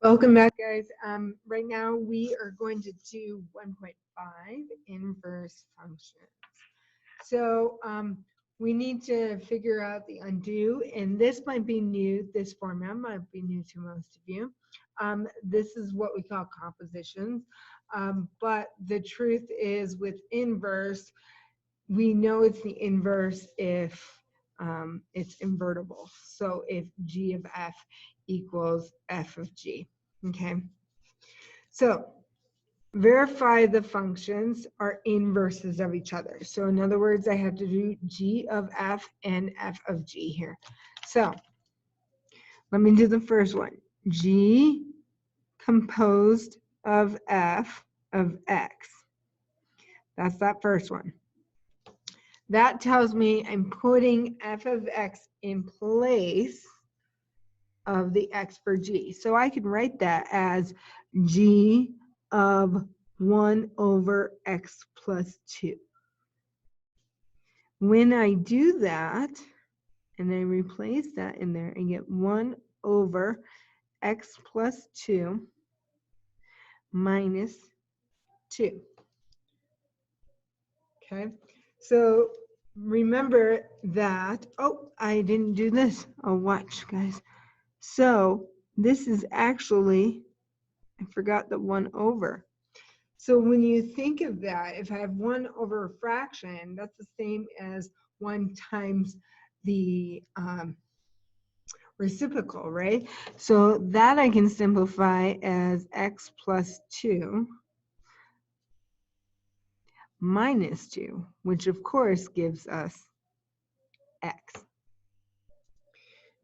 Welcome back, guys. Right now we are going to do 1.5 inverse functions. So we need to figure out the undo, and this might be new. This format might be new to most of you. This is what we call compositions, but the truth is with inverse, we know it's the inverse if it's invertible. So if g of f equals f of g. Okay, so verify the functions are inverses of each other. So in other words, I have to do g of f and f of g here. So let me do the first one. G composed of f of x. That's that first one. That tells me I'm putting f of x in place of the x for g. So I can write that as g of 1 over x plus 2. When I do that, and I replace that in there, I get 1 over x plus 2 minus 2. Okay, so remember that, oh, I didn't do this. Oh, watch, guys. So this is actually, I forgot the 1 over. So when you think of that, if I have 1 over a fraction, that's the same as 1 times the reciprocal, right? So that I can simplify as x plus 2 minus 2, which of course gives us x.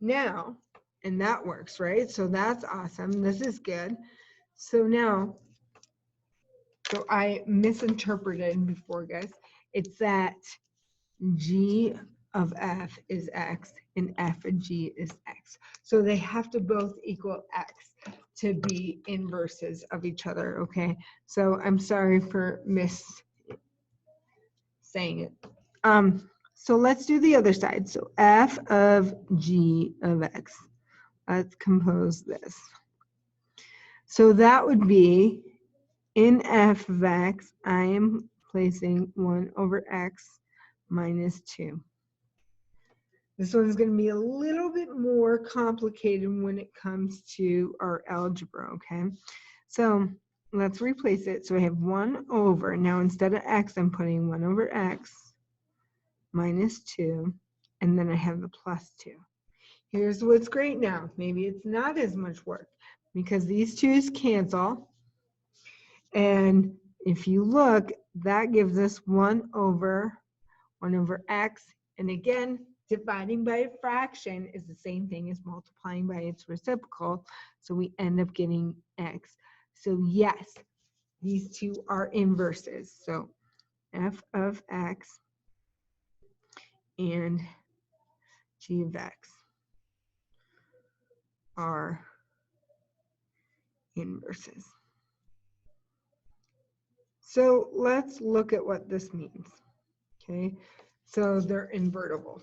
Now, and that works, right? So that's awesome. This is good. So now, so I misinterpreted before, guys. It's that g of f is x and f of g is x. So they have to both equal x to be inverses of each other, okay? So I'm sorry for saying it. So let's do the other side. So f of g of x. Let's compose this. So that would be in f of x, I am placing 1 over x minus 2. This one's going to be a little bit more complicated when it comes to our algebra, okay? So let's replace it. So I have 1 over, now instead of x, I'm putting 1 over x minus 2, and then I have the plus 2. Here's what's great now. Maybe it's not as much work because these 2's cancel. And if you look, that gives us 1 over x. And again, dividing by a fraction is the same thing as multiplying by its reciprocal. So we end up getting x. So yes, these two are inverses. So f of x and g of x are inverses. So let's look at what this means. Okay, so they're invertible.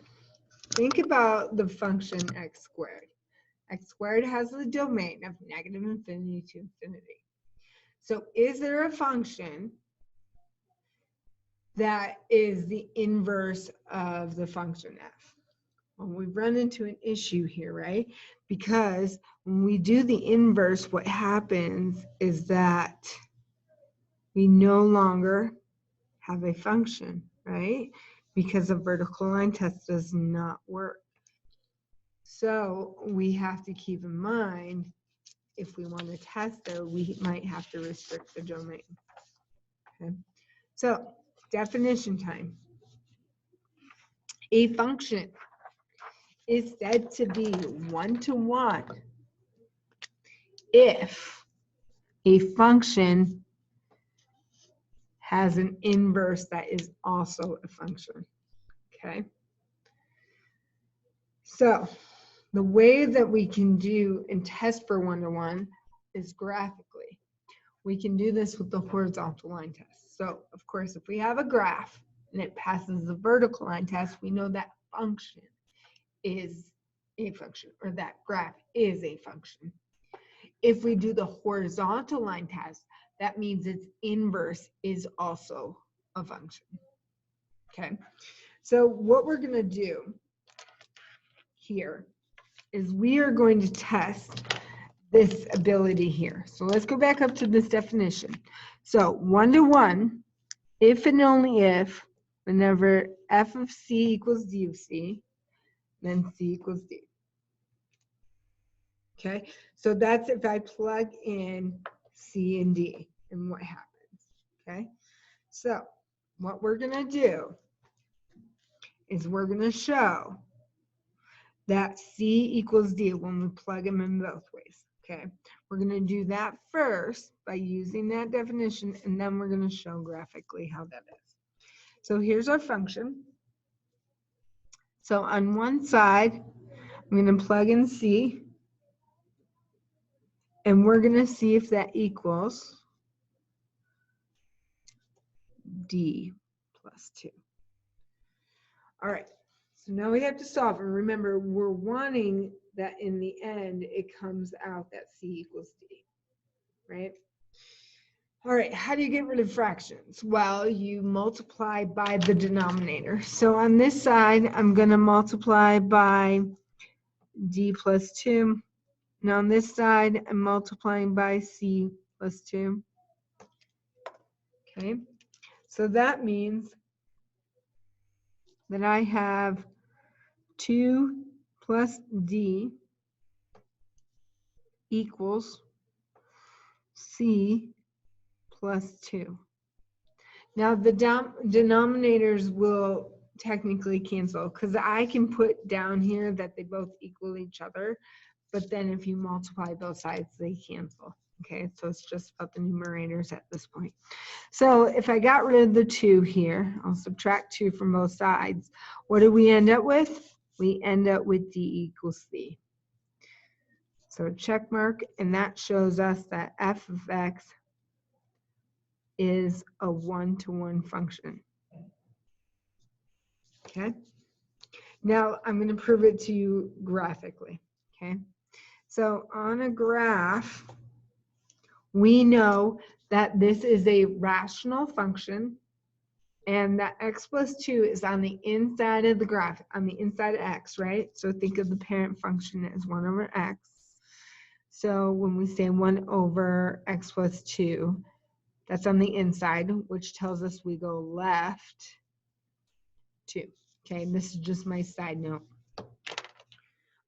Think about the function x squared. X squared has the domain of negative infinity to infinity. So is there a function that is the inverse of the function f? Well, we've run into an issue here, right? Because when we do the inverse, what happens is that we no longer have a function, right? Because a vertical line test does not work. So we have to keep in mind, if we want to test it, we might have to restrict the domain. Okay. So definition time. A function is said to be one-to-one if a function has an inverse that is also a function. Okay. So the way that we can do and test for one-to-one is graphically. We can do this with the horizontal line test. So, of course, if we have a graph and it passes the vertical line test, we know that function is a function, or that graph is a function. If we do the horizontal line test, that means its inverse is also a function. Okay, so what we're going to do here is we are going to test this ability here. So let's go back up to this definition. So 1-to-1, if and only if, whenever f of c equals d of c, then c equals d. Okay, so that's if I plug in c and d and what happens. Okay, so what we're going to do is we're going to show that c equals d when we plug them in both ways. Okay, we're going to do that first by using that definition, and then we're going to show graphically how that is. So here's our function. So on one side, I'm going to plug in c, and we're going to see if that equals d plus 2. All right, so now we have to solve, and remember, we're wanting that in the end, it comes out that c equals d, right? All right, how do you get rid of fractions? Well, you multiply by the denominator. So on this side, I'm going to multiply by d plus 2. And on this side, I'm multiplying by c plus 2. Okay, so that means that I have 2 plus d equals c plus 2. Now the denominators will technically cancel because I can put down here that they both equal each other, but then if you multiply both sides, they cancel. Okay, so it's just about the numerators at this point. So if I got rid of the 2 here, I'll subtract 2 from both sides. What do we end up with? We end up with d equals c. So check mark, and that shows us that f of x is a 1-to-1 function. Okay. Now I'm going to prove it to you graphically. Okay. So on a graph, we know that this is a rational function and that x plus 2 is on the inside of the graph, on the inside of x, right? So think of the parent function as 1 over x. So when we say 1 over x plus 2, that's on the inside, which tells us we go left 2. Okay, and this is just my side note.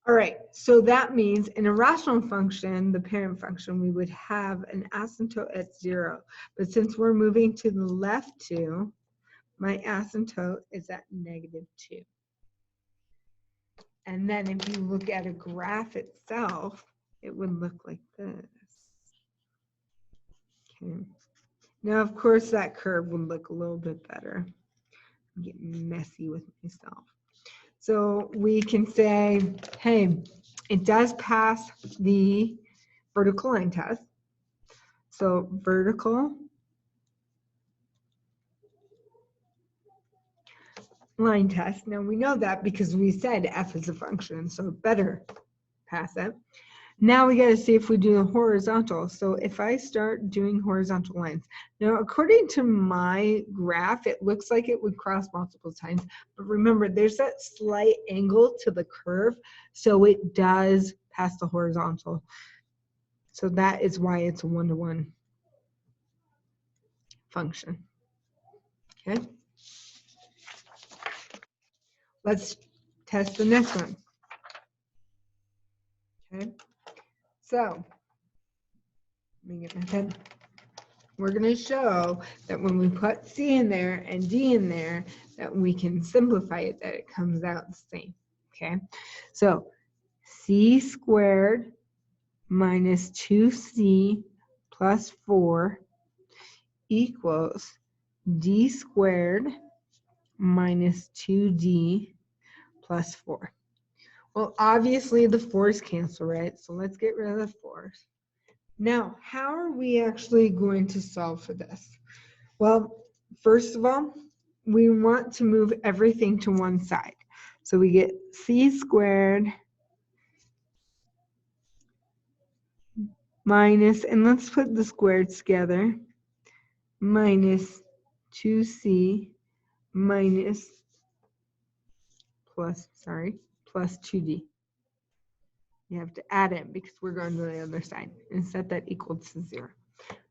All right, so that means in a rational function, the parent function, we would have an asymptote at 0. But since we're moving to the left 2, my asymptote is at -2. And then if you look at a graph itself, it would look like this. Okay. Now, of course, that curve would look a little bit better. I'm getting messy with myself. So we can say, hey, it does pass the vertical line test. So vertical line test. Now we know that because we said f is a function, so it better pass it. Now we got to see if we do the horizontal. So if I start doing horizontal lines, now according to my graph, it looks like it would cross multiple times. But remember, there's that slight angle to the curve, so it does pass the horizontal. So that is why it's a 1-to-1 function. Okay. Let's test the next one. Okay. So let me get my pen. We're going to show that when we put c in there and d in there, that we can simplify it, that it comes out the same. Okay, so c squared minus 2c plus 4 equals d squared minus 2d plus 4. Well, obviously the 4's cancel, right? So let's get rid of the 4's. Now, how are we actually going to solve for this? Well, first of all, we want to move everything to one side. So we get c squared minus, and let's put the squares together, minus 2c minus plus 2d. You have to add it because we're going to the other side and set that equal to 0.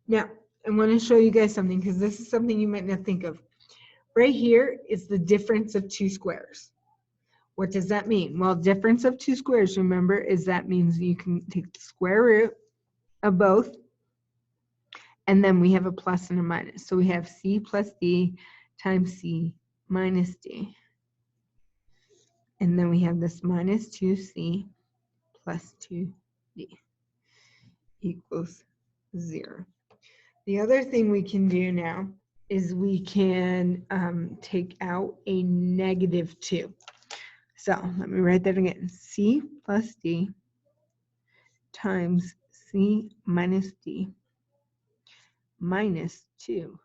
Now, I want to show you guys something because this is something you might not think of. Right here is the difference of two squares. What does that mean? Well, difference of two squares, remember, is that means you can take the square root of both, and then we have a plus and a minus. So we have c plus d times c minus d. And then we have this minus 2c plus 2d equals 0. The other thing we can do now is we can take out a negative 2. So let me write that again. C plus d times c minus d minus 2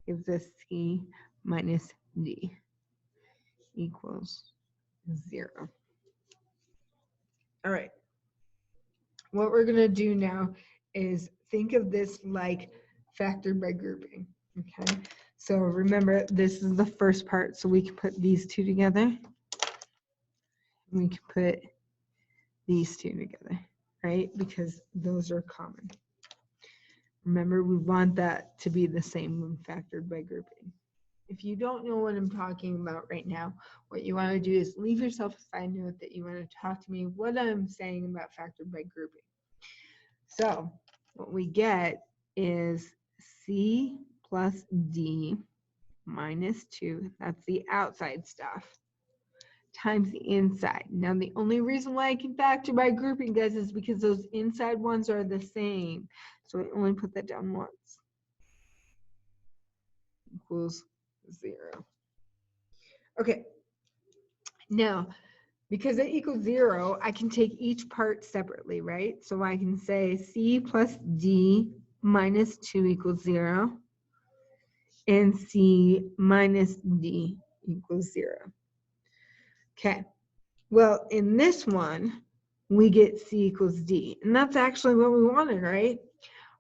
gives us c minus d equals 0. All right. What we're going to do now is think of this like factored by grouping. Okay. So remember, this is the first part, so we can put these two together. We can put these two together, right? Because those are common. Remember, we want that to be the same when factored by grouping. If you don't know what I'm talking about right now, what you want to do is leave yourself a side note that you want to talk to me what I'm saying about factored by grouping. So what we get is c plus d minus 2, that's the outside stuff, times the inside. Now the only reason why I can factor by grouping, guys, is because those inside ones are the same. So I only put that down once. Equals 0. Okay. Now, because it equals 0, I can take each part separately, right? So I can say c plus d minus 2 equals 0, and c minus d equals 0. Okay. Well, in this one, we get c equals d, and that's actually what we wanted, right?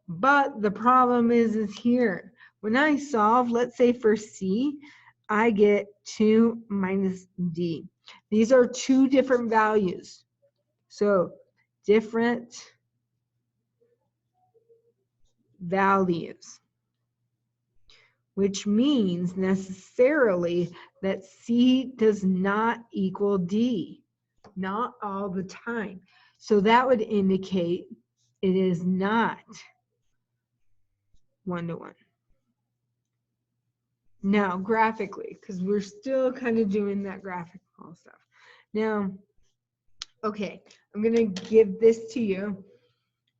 But the problem is here. When I solve, let's say for c, I get 2 minus d. These are two different values. So different values, which means necessarily that c does not equal d, not all the time. So that would indicate it is not 1-to-1. Now, graphically, because we're still kind of doing that graphical stuff. Now, okay, I'm going to give this to you.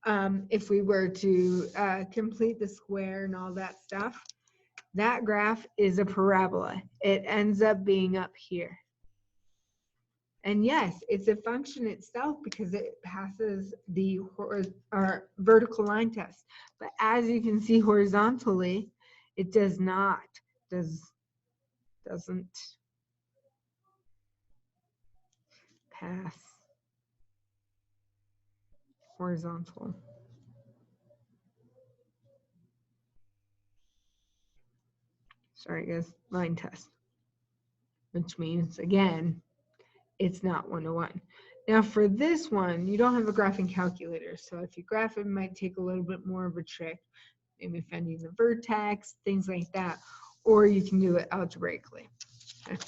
If we were to complete the square and all that stuff, that graph is a parabola. It ends up being up here. And yes, it's a function itself because it passes the vertical line test. But as you can see horizontally, it does not. Doesn't pass horizontal. Sorry guys, line test. Which means, again, it's not 1-to-1. Now for this one, you don't have a graphing calculator. So if you graph it, might take a little bit more of a trick. Maybe finding the vertex, things like that. Or you can do it algebraically. Okay.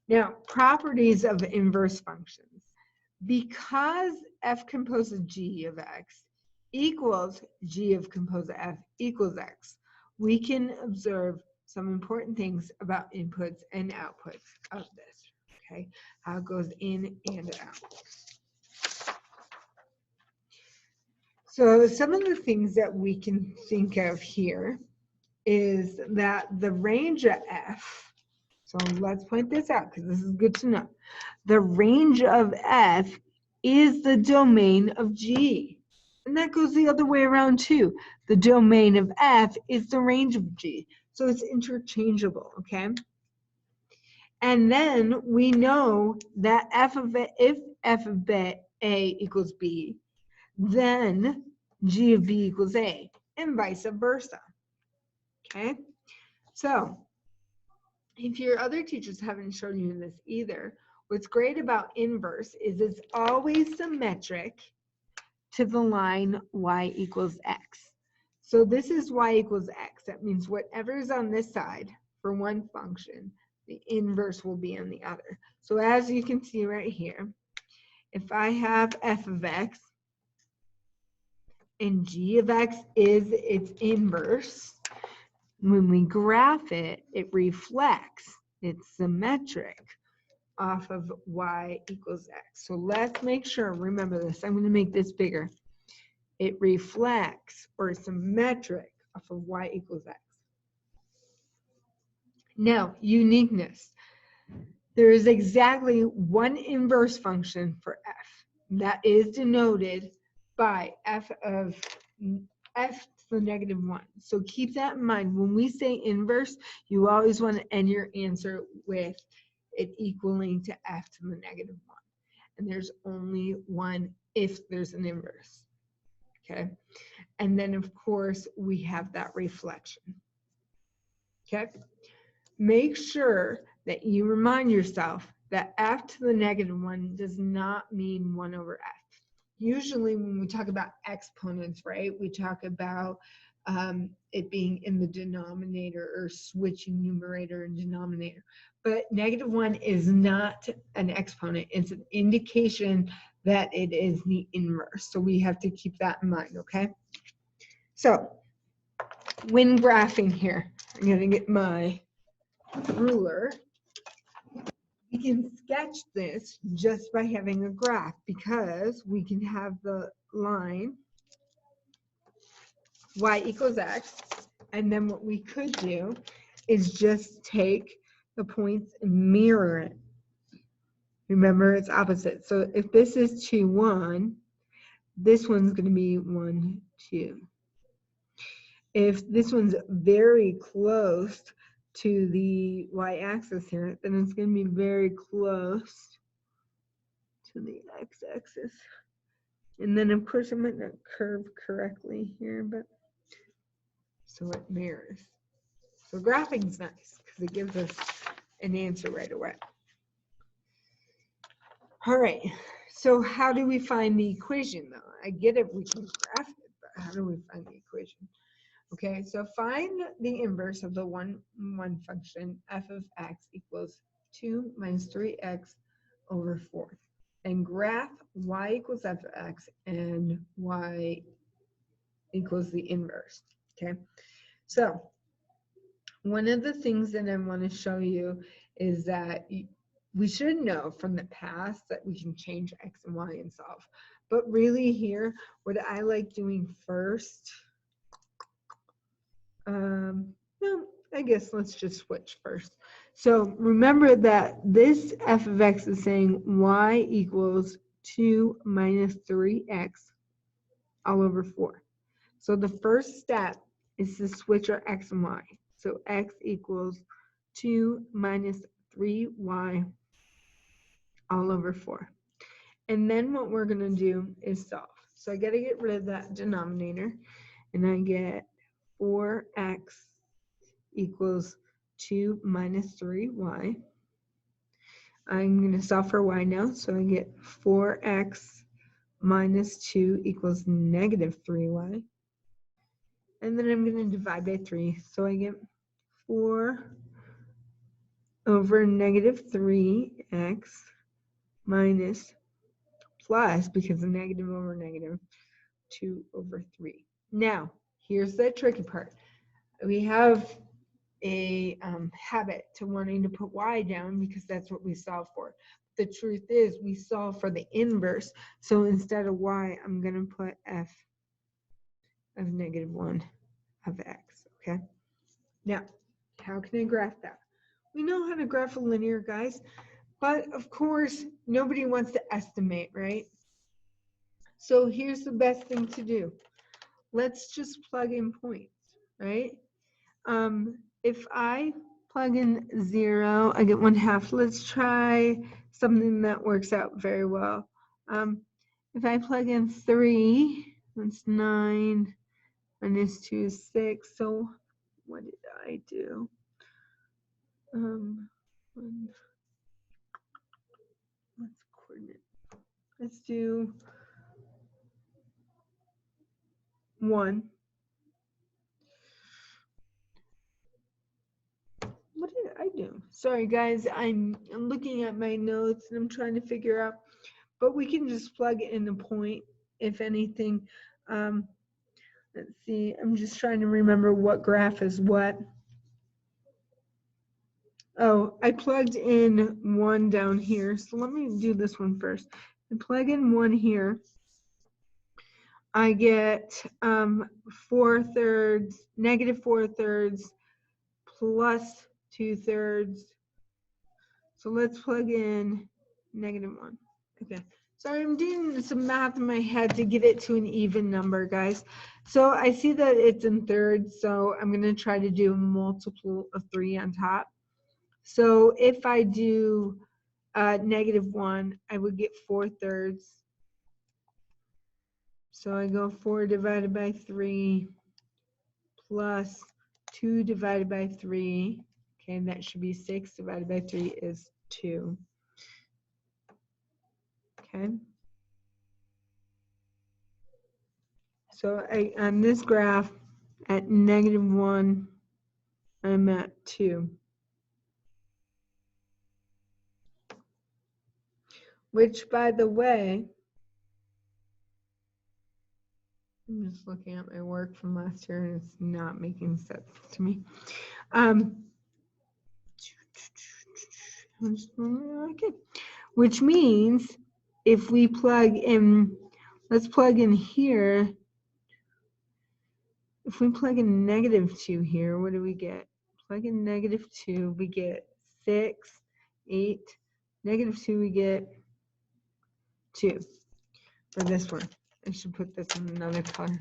Now, properties of inverse functions. Because f composed of g of x equals g of composed of f equals x, we can observe some important things about inputs and outputs of this, okay? How it goes in and out. So some of the things that we can think of here is that the range of f, so let's point this out because this is good to know. The range of f is the domain of G. And that goes the other way around too. The domain of f is the range of G. So it's interchangeable, okay? And then we know that if f of a equals b, then g of b equals a, and vice versa. Okay, so if your other teachers haven't shown you this either, what's great about inverse is it's always symmetric to the line y equals x. So this is y equals x. That means whatever is on this side for one function, the inverse will be on the other. So as you can see right here, if I have f of x and g of x is its inverse, when we graph it, it reflects, it's symmetric off of y equals x. So let's make sure, remember this, I'm going to make this bigger. It reflects or is symmetric off of y equals x. Now, uniqueness. There is exactly one inverse function for f that is denoted by f of f to the negative 1. So keep that in mind. When we say inverse, you always want to end your answer with it equaling to f to the negative 1. And there's only one if there's an inverse. Okay. And then, of course, we have that reflection. Okay. Make sure that you remind yourself that f to the negative 1 does not mean 1 over f. Usually when we talk about exponents, right, we talk about it being in the denominator or switching numerator and denominator. But negative 1 is not an exponent. It's an indication that it is the inverse. So we have to keep that in mind, okay? So when graphing here, I'm going to get my ruler. We can sketch this just by having a graph because we can have the line y equals x, and then what we could do is just take the points and mirror it. Remember, it's opposite. So if this is 2, 1, this one's going to be 1, 2. If this one's very close to the y-axis here, then it's going to be very close to the x-axis. And then, of course, I might not curve correctly here, but so it mirrors. So graphing is nice because it gives us an answer right away. All right, so how do we find the equation, though? I get it, we can graph it, but how do we find the equation? Okay, so find the inverse of the 1 function f of x equals 2 minus 3x over 4. And graph y equals f of x and y equals the inverse. Okay, so one of the things that I want to show you is that we should know from the past that we can change x and y and solve. But really here, what I like doing first, no, I guess let's just switch first. So remember that this f of x is saying y equals 2 minus 3x all over 4. So the first step is to switch our x and y. So x equals 2 minus 3y all over 4. And then what we're going to do is solve. So I got to get rid of that denominator, and I get 4x equals 2 minus 3y. I'm going to solve for y now, so I get 4x minus 2 equals negative 3y. And then I'm going to divide by 3, so I get 4 over negative 3x minus plus, because of negative over negative, 2 over 3. Now, here's the tricky part. We have a habit to wanting to put y down because that's what we solve for. The truth is we solve for the inverse. So instead of y, I'm going to put f of negative 1 of x. Okay. Now, how can I graph that? We know how to graph a linear, guys, but of course, nobody wants to estimate, right? So here's the best thing to do. Let's just plug in points, right? If I plug in 0, I get 1/2. Let's try something that works out very well. if I plug in 3, that's 9, minus 2 is 6. So what did I do? Let's coordinate. Let's do 1. What did I do? Sorry, guys. I'm looking at my notes and I'm trying to figure out. But we can just plug in the point, if anything. Let's see. I'm just trying to remember what graph is what. Oh, I plugged in 1 down here. So let me do this one first. I plug in 1 here. I get 4/3, negative 4/3 plus 2/3. So let's plug in negative 1. Okay. Sorry, I'm doing some math in my head to get it to an even number, guys. So I see that it's in thirds, so I'm going to try to do a multiple of 3 on top. So if I do negative 1, I would get 4/3. So I go 4 divided by 3 plus 2 divided by 3. Okay, and that should be 6 divided by 3 is 2. Okay. So on this graph, at negative 1, I'm at 2. Which, by the way, I'm just looking at my work from last year and it's not making sense to me. Okay. Which means if we plug in, let's plug in here. If we plug in negative 2 here, what do we get? Plug in negative 2, we get 6, 8. Negative 2, we get 2 for this one. I should put this in another color.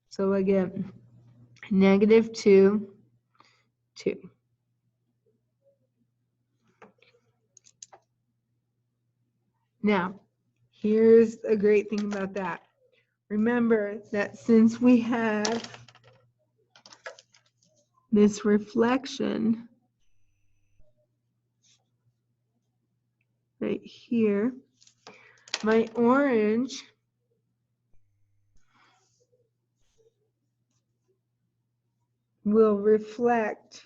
So I get negative 2, 2. Now, here's a great thing about that. Remember that since we have this reflection right here, my orange will reflect.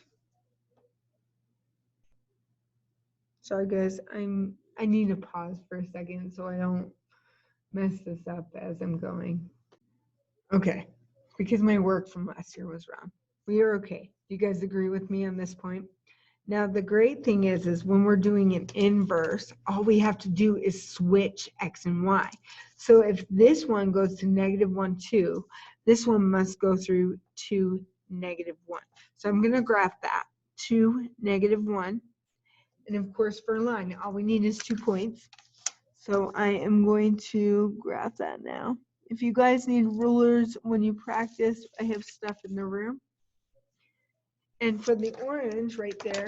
Sorry guys, I need to pause for a second so I don't mess this up as I'm going. Okay, because my work from last year was wrong. We are okay. You guys agree with me on this point? Now the great thing is when we're doing an inverse, all we have to do is switch x and y. So if this one goes to negative 1, 2, this one must go through to negative 1. So I'm going to graph that. 2, negative 1. And of course for a line, all we need is 2 points. So I am going to graph that now. If you guys need rulers when you practice, I have stuff in the room. And for the orange right there,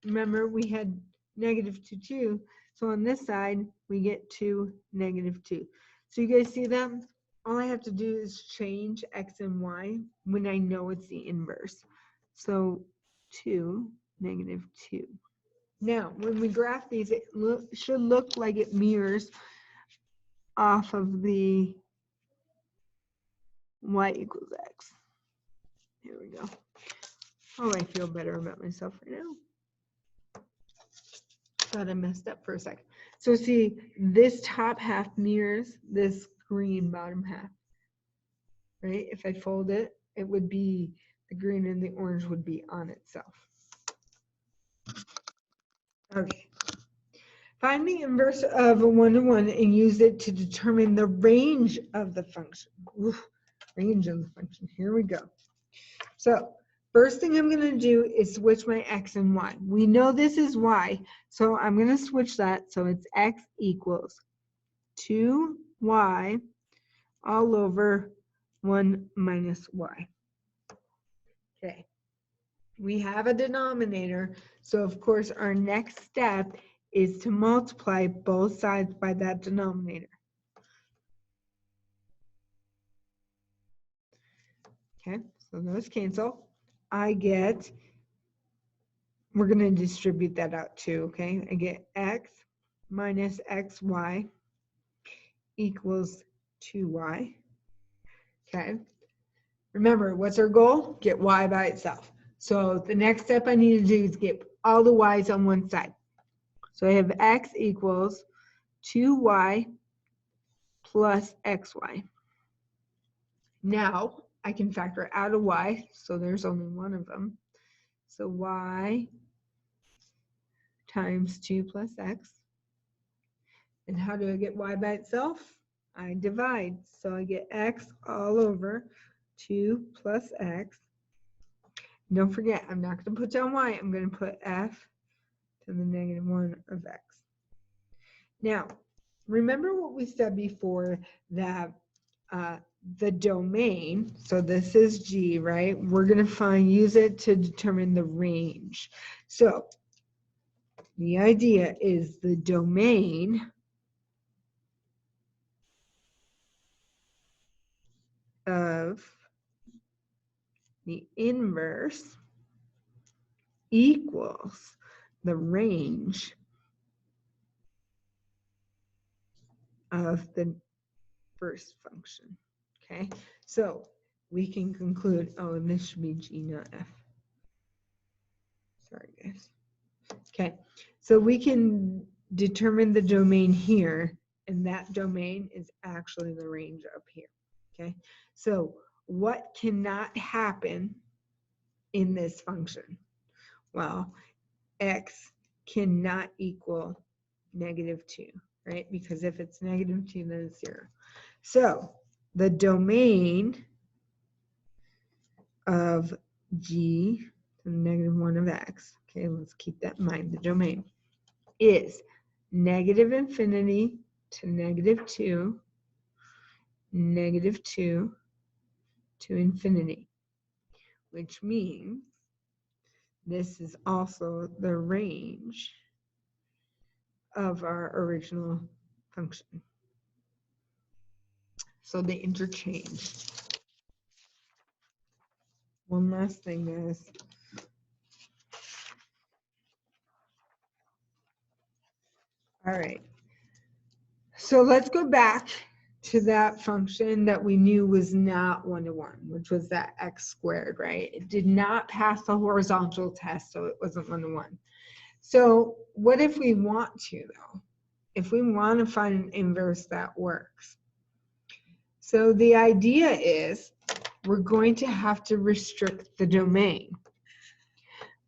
remember we had negative 2, 2. So on this side, we get 2, negative 2. So you guys see that? All I have to do is change x and y when I know it's the inverse. So 2, negative 2. Now, when we graph these, it should look like it mirrors off of the y equals x. Here we go. Oh, I feel better about myself right now. Thought I messed up for a second. So see, this top half mirrors this green bottom half, right? If I fold it, it would be the green and the orange would be on itself. Okay. Find the inverse of a 1 to 1 and use it to determine the range of the function. Oof, range of the function. Here we go. So first thing I'm going to do is switch my x and y. We know this is y, so I'm going to switch that. So it's x equals 2y all over 1 minus y. Okay. We have a denominator, so of course our next step is to multiply both sides by that denominator. Okay, so those cancel. I get, we're going to distribute that out too, okay? I get x minus xy equals 2y. Okay, remember, what's our goal? Get y by itself. So the next step I need to do is get all the y's on one side. So I have x equals 2y plus xy. Now I can factor out a y, so there's only one of them. So y times 2 plus x. And how do I get y by itself? I divide. So I get x all over 2 plus x. Don't forget, I'm not going to put down y. I'm going to put f to the negative 1 of x. Now, remember what we said before, that the domain, so this is G, right? We're going to use it to determine the range. So the idea is the domain of the inverse equals the range of the first function. Okay, so we can conclude, oh, and this should be G, not F. Sorry, guys. Okay, so we can determine the domain here, and that domain is actually the range up here. Okay, so what cannot happen in this function? Well, x cannot equal -2, right? Because if it's -2, then it's 0. So the domain of G to the -1 of x, okay, let's keep that in mind. The domain is -infinity to -2, -2 to infinity, which means this is also the range of our original function. So they interchange. One last thing, guys. All right. So let's go back to that function that we knew was not one-to-one, which was that x squared, right? It did not pass the horizontal test, so it wasn't one-to-one. So what if we want to, though? If we want to find an inverse that works. So the idea is we're going to have to restrict the domain.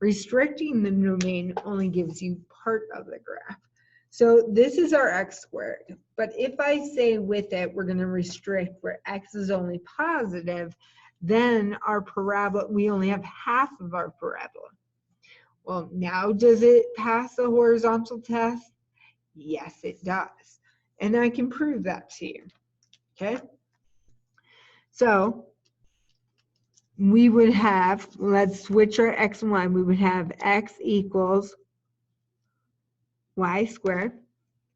Restricting the domain only gives you part of the graph. So this is our x squared, but if I say with it, we're going to restrict where x is only positive, then our parabola, we only have half of our parabola. Well, now does it pass the horizontal test? Yes, it does. And I can prove that to you, okay? So we would have, let's switch our x and y, we would have x equals y squared.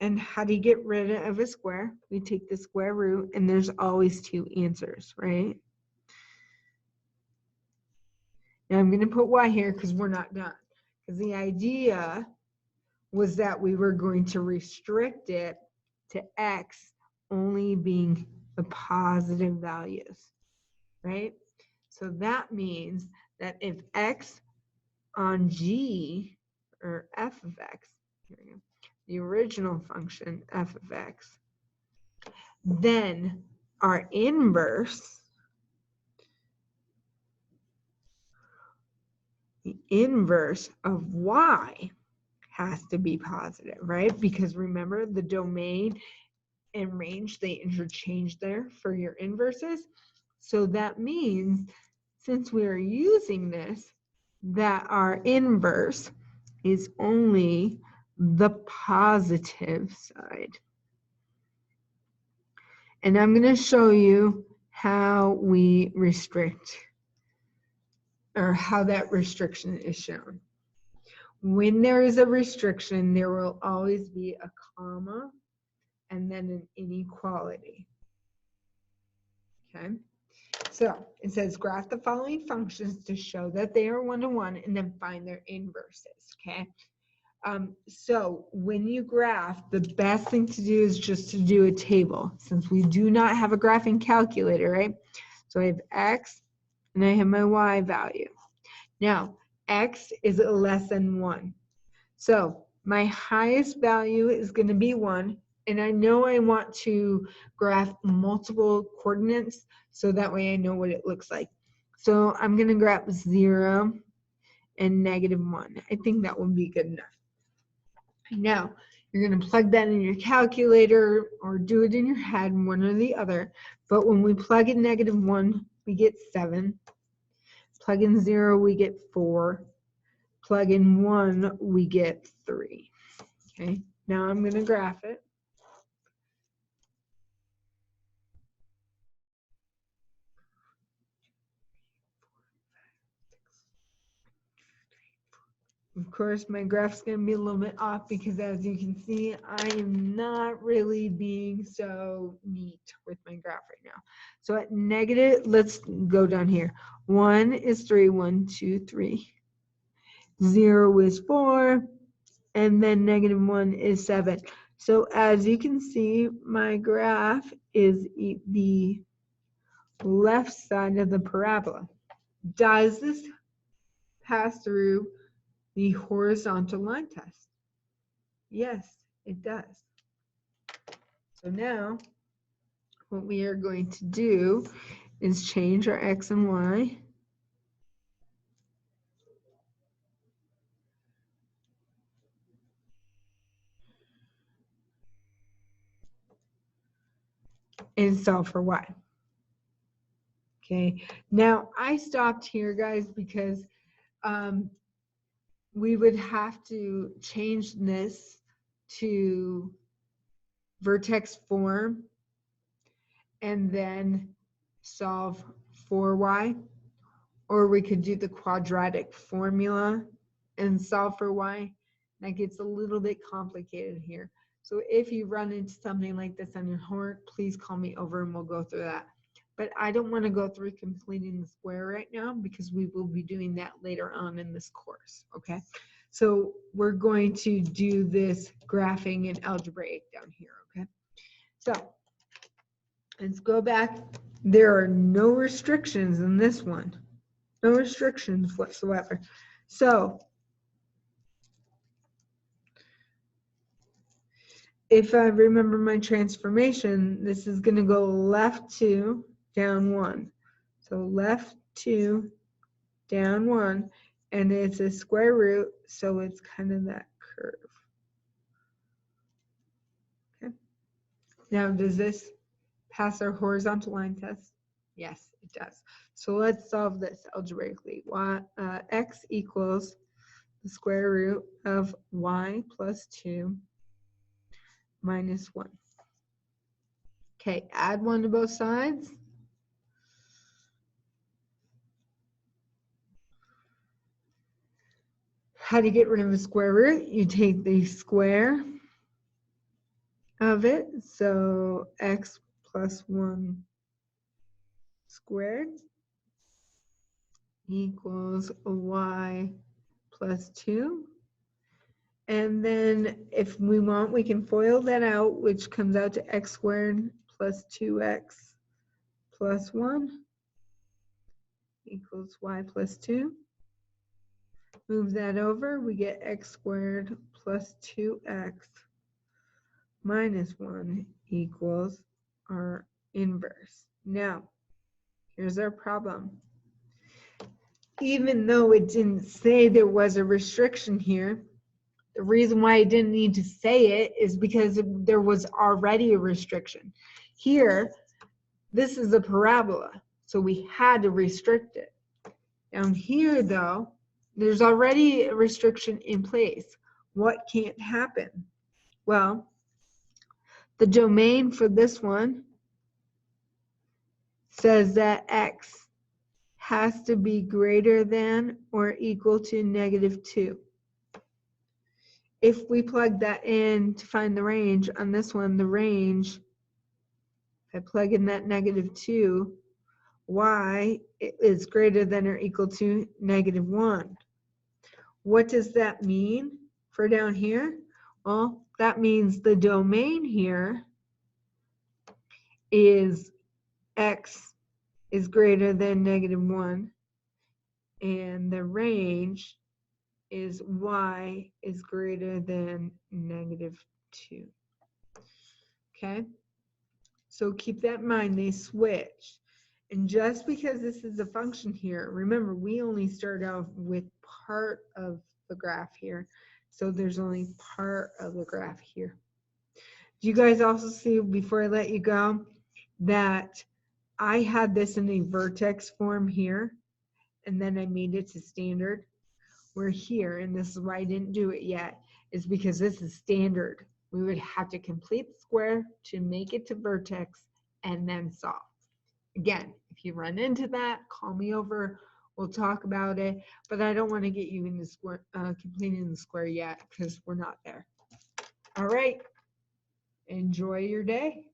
And how do you get rid of a square? We take the square root, and there's always two answers, right? Now I'm going to put y here because we're not done. Because the idea was that we were going to restrict it to x only being the positive values, right? So that means that if x on G, or f of x, here we go, the original function f of x, then our inverse, the inverse of y has to be positive, right? Because remember, the domain and range, they interchange there for your inverses. So that means, since we are using this, that our inverse is only the positive side. And I'm going to show you how we restrict or how that restriction is shown. When there is a restriction, there will always be a comma and then an inequality. Okay, so it says graph the following functions to show that they are one-to-one and then find their inverses. Okay, so when you graph, the best thing to do is just to do a table, since we do not have a graphing calculator, right? So I have x and I have my y value. Now, x is less than 1. So my highest value is going to be 1. And I know I want to graph multiple coordinates, so that way I know what it looks like. So I'm going to graph 0 and -1. I think that would be good enough. Now, you're going to plug that in your calculator or do it in your head, one or the other. But when we plug in -1, we get 7. Plug in 0, we get 4. Plug in 1, we get 3. Okay, now I'm going to graph it. Of course, my graph's going to be a little bit off because, as you can see, I am not really being so neat with my graph right now. So at negative, let's go down here. 1 is 3, 1, 2, 3. 0 is 4, and then -1 is 7. So as you can see, my graph is the left side of the parabola. Does this pass through the horizontal line test? Yes, it does. So now what we are going to do is change our x and y. And solve for y. Okay, now I stopped here, guys, because we would have to change this to vertex form and then solve for y, or we could do the quadratic formula and solve for y. That gets a little bit complicated here. So if you run into something like this on your homework, please call me over and we'll go through that. But I don't want to go through completing the square right now because we will be doing that later on in this course, okay? So we're going to do this graphing and algebraic down here, okay? So let's go back. There are no restrictions in this one. No restrictions whatsoever. So if I remember my transformation, this is going to go left 2, down 1. So left 2, down 1, and it's a square root, so it's kind of that curve. Okay. Now, does this pass our horizontal line test? Yes, it does. So let's solve this algebraically. X equals the square root of y plus 2 minus 1. Okay, add 1 to both sides. How do you get rid of a square root? You take the square of it, so x plus 1 squared equals y plus 2. And then if we want, we can FOIL that out, which comes out to x squared plus 2x plus 1 equals y plus 2. Move that over, we get x squared plus 2x minus 1 equals our inverse. Now, here's our problem. Even though it didn't say there was a restriction here, the reason why I didn't need to say it is because there was already a restriction. Here, this is a parabola, so we had to restrict it. Down here, though, there's already a restriction in place. What can't happen? Well, the domain for this one says that x has to be greater than or equal to -2. If we plug that in to find the range, on this one, the range, if I plug in that -2, y is greater than or equal to -1. What does that mean for down here? Well, that means the domain here is x is greater than -1, and the range is y is greater than -2. Okay? So keep that in mind, they switch. And just because this is a function here, remember, we only start out with part of the graph here. So there's only part of the graph here. Do you guys also see, before I let you go, that I had this in a vertex form here, and then I made it to standard? Where here, and this is why I didn't do it yet, is because this is standard. We would have to complete the square to make it to vertex and then solve. Again, if you run into that, call me over. We'll talk about it, but I don't want to get you in the square, completing the square yet, because we're not there. All right. Enjoy your day.